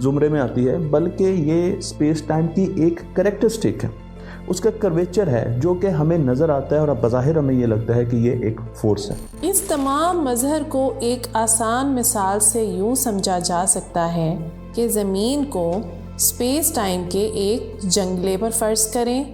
زمرے میں آتی ہے، بلکہ یہ اسپیس ٹائم کی ایک کریکٹرسٹک ہے، اس کا کرویچر ہے جو کہ ہمیں نظر آتا ہے اور بظاہر ہمیں یہ لگتا ہے کہ یہ ایک فورس ہے۔ اس تمام مظہر کو ایک آسان مثال سے یوں سمجھا جا سکتا ہے کہ زمین کو اسپیس ٹائم کے ایک جنگلے پر فرض کریں۔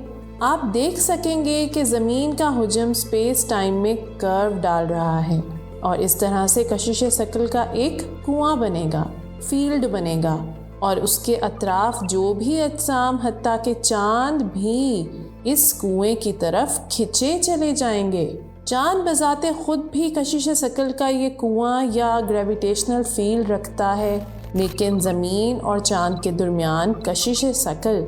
آپ دیکھ سکیں گے کہ زمین کا حجم اسپیس ٹائم میں کرو ڈال رہا ہے، اور اس طرح سے کشش ثقل کا ایک کنواں بنے گا، فیلڈ بنے گا، اور اس کے اطراف جو بھی اجسام حتیٰ کہ چاند بھی اس کنویں کی طرف کھنچے چلے جائیں گے۔ چاند بذات خود بھی کشش ثقل کا یہ کنواں یا گریویٹیشنل فیلڈ رکھتا ہے، لیکن زمین اور چاند کے درمیان کشش ثقل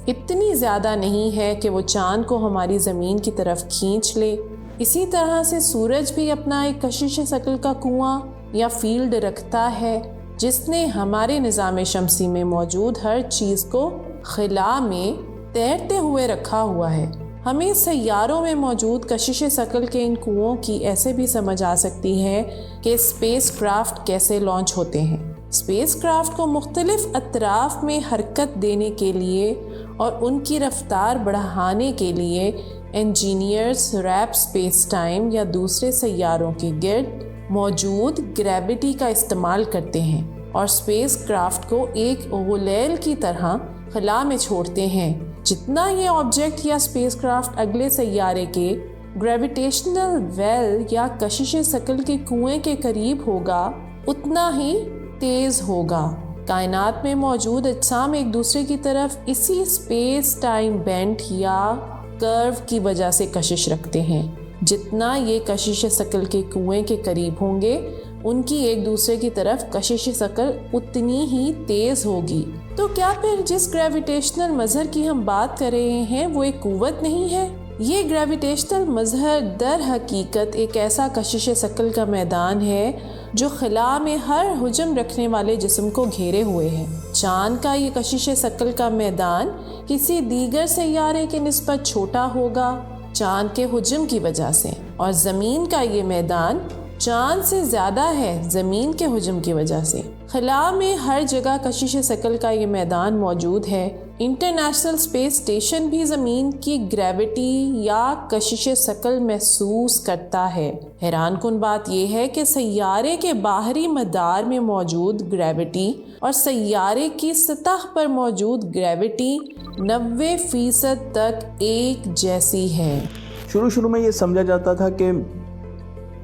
اتنی زیادہ نہیں ہے کہ وہ چاند کو ہماری زمین کی طرف کھینچ لے۔ اسی طرح سے سورج بھی اپنا ایک کشش ثقل کا کنواں یا فیلڈ رکھتا ہے، جس نے ہمارے نظام شمسی میں موجود ہر چیز کو خلا میں تیرتے ہوئے رکھا ہوا ہے۔ ہمیں سیاروں میں موجود کشش ثقل کے ان کنووں کی ایسے بھی سمجھ آ سکتی ہے کہ اسپیس کرافٹ کیسے لانچ ہوتے ہیں۔ اسپیس کرافٹ کو مختلف اطراف میں حرکت دینے کے لیے اور ان کی رفتار بڑھانے کے لیے انجینئرز ریپ اسپیس ٹائم یا دوسرے سیاروں کے گرد موجود گریوٹی کا استعمال کرتے ہیں، اور اسپیس کرافٹ کو ایک غلیل کی طرح خلا میں چھوڑتے ہیں۔ جتنا یہ آبجیکٹ یا اسپیس کرافٹ اگلے سیارے کے گریویٹیشنل ویل یا کشش ثقل کے کنویں کے قریب ہوگا، اتنا ہی تیز ہوگا۔ کائنات میں موجود اجسام ایک دوسرے کی طرف اسی اسپیس ٹائم بینڈ یا کرو کی وجہ سے کشش رکھتے ہیں۔ جتنا یہ کشش ثقل کے کنویں کے قریب ہوں گے، ان کی ایک دوسرے کی طرف کشش ثقل اتنی ہی تیز ہوگی۔ تو کیا پھر جس گریویٹیشنل مظہر کی ہم بات کر رہے ہیں وہ ایک قوت نہیں ہے؟ یہ گریویٹیشنل مظہر در حقیقت ایک ایسا کشش ثقل کا میدان ہے جو خلا میں ہر حجم رکھنے والے جسم کو گھیرے ہوئے ہے۔ چاند کا یہ کشش ثقل کا میدان کسی دیگر سیارے کے نسبت چھوٹا ہوگا چاند کے حجم کی وجہ سے، اور زمین کا یہ میدان چاند سے زیادہ ہے زمین کے حجم کی وجہ سے۔ خلا میں ہر جگہ کشش ثقل کا یہ میدان موجود ہے۔ انٹرنیشنل اسپیس اسٹیشن بھی زمین کی گریوٹی یا کشش ثقل محسوس کرتا ہے۔ حیران کن بات یہ ہے کہ سیارے کے باہری مدار میں موجود گریوٹی اور سیارے کی سطح پر موجود گریوٹی 90% تک ایک جیسی ہے۔ شروع میں یہ سمجھا جاتا تھا کہ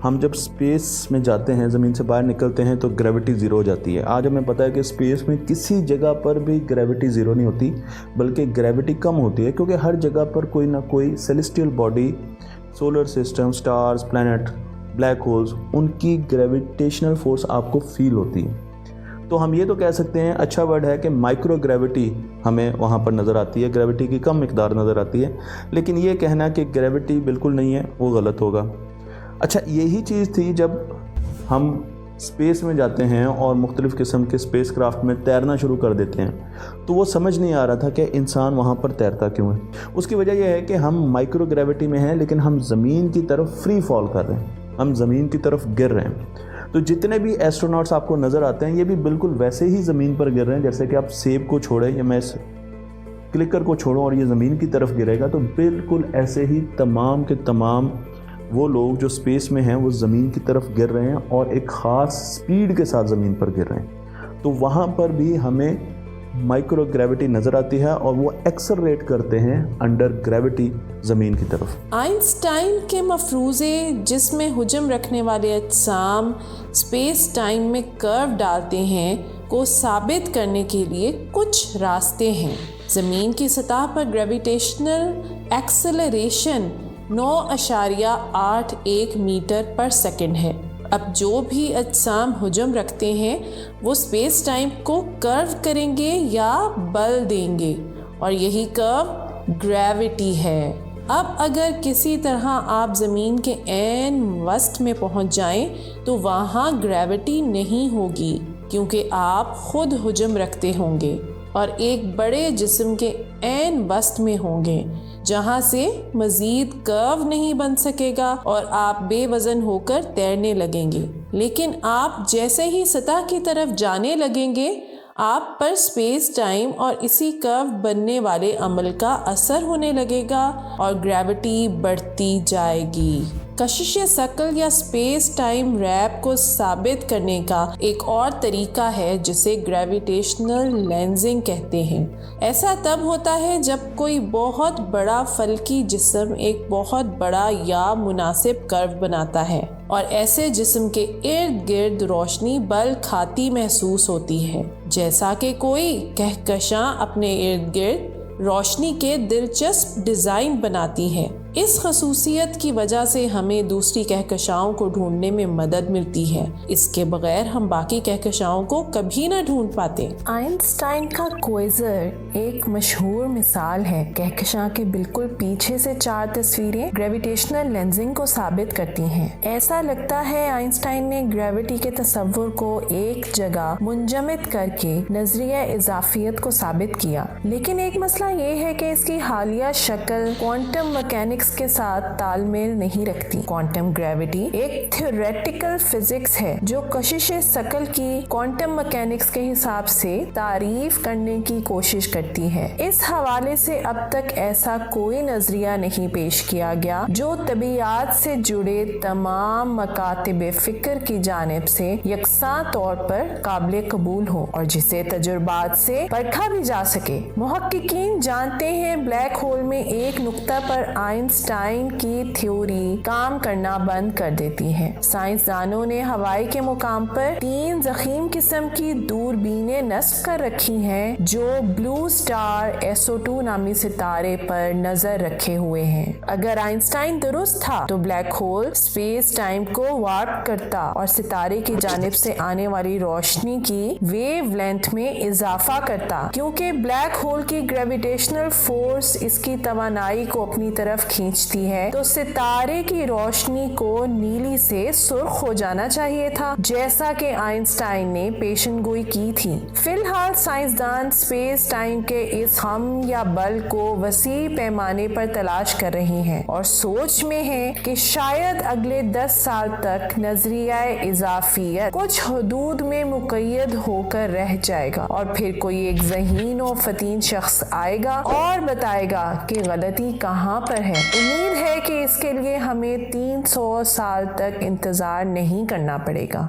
ہم جب اسپیس میں جاتے ہیں، زمین سے باہر نکلتے ہیں تو گریوٹی زیرو ہو جاتی ہے۔ آج ہمیں پتہ ہے کہ اسپیس میں کسی جگہ پر بھی گریوٹی زیرو نہیں ہوتی، بلکہ گریوٹی کم ہوتی ہے، کیونکہ ہر جگہ پر کوئی نہ کوئی celestial body, solar system, stars, planet, black holes, ان کی گریویٹیشنل فورس آپ کو فیل ہوتی ہے۔ تو ہم یہ تو کہہ سکتے ہیں، اچھا ورڈ ہے کہ مائکرو گریوٹی ہمیں وہاں پر نظر آتی ہے، گریوٹی کی کم مقدار نظر آتی ہے، لیکن یہ کہنا کہ گریوٹی بالکل نہیں ہے وہ غلط ہوگا۔ اچھا، یہی چیز تھی جب ہم اسپیس میں جاتے ہیں اور مختلف قسم کے اسپیس کرافٹ میں تیرنا شروع کر دیتے ہیں، تو وہ سمجھ نہیں آ رہا تھا کہ انسان وہاں پر تیرتا کیوں ہے۔ اس کی وجہ یہ ہے کہ ہم مائکرو گریوٹی میں ہیں، لیکن ہم زمین کی طرف فری فال کر رہے ہیں، ہم زمین کی طرف گر رہے ہیں۔ تو جتنے بھی ایسٹروناٹس آپ کو نظر آتے ہیں، یہ بھی بالکل ویسے ہی زمین پر گر رہے ہیں، جیسے کہ آپ سیب کو چھوڑیں یا میں اس کلکر کو چھوڑوں اور یہ زمین کی طرف گرے گا، تو بالکل ایسے ہی تمام کے تمام وہ لوگ جو اسپیس میں ہیں وہ زمین کی طرف گر رہے ہیں اور ایک خاص سپیڈ کے ساتھ زمین پر گر رہے ہیں۔ تو وہاں پر بھی ہمیں مائکرو گریوٹی نظر آتی ہے اور وہ ایکسلریٹ کرتے ہیں انڈر گریوٹی زمین کی طرف۔ آئنسٹائن کے مفروضے جس میں حجم رکھنے والے اجسام اسپیس ٹائم میں کرو ڈالتے ہیں کو ثابت کرنے کے لیے کچھ راستے ہیں۔ زمین کی سطح پر gravitational acceleration 9.81 metre per second ہے۔ اب جو بھی اجسام حجم رکھتے ہیں وہ اسپیس ٹائم کو کرو کریں گے یا بل دیں گے، اور یہی کرو گریوٹی ہے۔ اب اگر کسی طرح آپ زمین کے عین وسط میں پہنچ جائیں تو وہاں گریوٹی نہیں ہوگی، کیونکہ آپ خود حجم رکھتے ہوں گے اور ایک بڑے جسم کے عین وسط میں ہوں گے، جہاں سے مزید کرو نہیں بن سکے گا اور آپ بے وزن ہو کر تیرنے لگیں گے۔ لیکن آپ جیسے ہی سطح کی طرف جانے لگیں گے، آپ پر اسپیس ٹائم اور اسی کرو بننے والے عمل کا اثر ہونے لگے گا اور گریوٹی بڑھتی جائے گی۔ کشش ثقل یا اسپیس ٹائم ریپ کو ثابت کرنے کا ایک اور طریقہ ہے جسے گریویٹیشنل لینزنگ کہتے ہیں۔ ایسا تب ہوتا ہے جب کوئی بہت بڑا فلکی جسم ایک بہت بڑا یا مناسب کرو بناتا ہے اور ایسے جسم کے ارد گرد روشنی بل کھاتی محسوس ہوتی ہے، جیسا کہ کوئی کہکشاں اپنے ارد گرد روشنی کے دلچسپ ڈیزائن بناتی ہے۔ اس خصوصیت کی وجہ سے ہمیں دوسری کہکشاؤں کو ڈھونڈنے میں مدد ملتی ہے، اس کے بغیر ہم باقی کہکشاؤں کو کبھی نہ ڈھونڈ پاتے۔ آئنسٹائن کا کوئزر ایک مشہور مثال ہے۔ کہکشاں کے بالکل پیچھے سے 4 تصویریں گریویٹیشنل لینزنگ کو ثابت کرتی ہیں۔ ایسا لگتا ہے آئنسٹائن نے گریوٹی کے تصور کو ایک جگہ منجمد کر کے نظریہ اضافیت کو ثابت کیا، لیکن ایک مسئلہ یہ ہے کہ اس کی حالیہ شکل کوانٹم مکینکس کے ساتھ تال میل نہیں رکھتی۔ کوانٹم گریوٹی ایک تھیوریٹیکل فزکس ہے جو کشش ثقل کی کوانٹم مکینکس کے حساب سے تعریف کرنے کی کوشش کرتی ہے۔ اس حوالے سے اب تک ایسا کوئی نظریہ نہیں پیش کیا گیا جو طبیعیات سے جڑے تمام مکاتب فکر کی جانب سے یکساں طور پر قابل قبول ہو اور جسے تجربات سے پرکھا بھی جا سکے۔ محققین جانتے ہیں بلیک ہول میں ایک نقطہ پر آئنسٹائن کی تھیوری کام کرنا بند کر دیتی ہے۔ سائنسدانوں نے ہوائی کے مقام پر 3 ضخیم قسم کی دوربینیں نصب کر رکھی ہیں جو بلو سٹار SO2 نامی ستارے پر نظر رکھے ہوئے ہیں۔ اگر آئنسٹائن درست تھا تو بلیک ہول اسپیس ٹائم کو وارپ کرتا اور ستارے کی جانب سے آنے والی روشنی کی ویو لینتھ میں اضافہ کرتا، کیونکہ بلیک ہول کی گریویٹیشنل فورس اس کی توانائی کو اپنی طرف کھینچتی ہے تو ستارے کی روشنی کو نیلی سے سرخ ہو جانا چاہیے تھا، جیسا کہ آئنسٹائن نے پیشن گوئی کی تھی۔ فی الحال سائنسدان اسپیس ٹائم کے اس ہم یا بل کو وسیع پیمانے پر تلاش کر رہے ہیں اور سوچ میں ہیں کہ شاید اگلے 10 سال تک نظریہ اضافیت کچھ حدود میں مقید ہو کر رہ جائے گا اور پھر کوئی ایک ذہین و فطین شخص آئے گا اور بتائے گا کہ غلطی کہاں پر ہے۔ امید ہے کہ اس کے لیے ہمیں 300 سال تک انتظار نہیں کرنا پڑے گا۔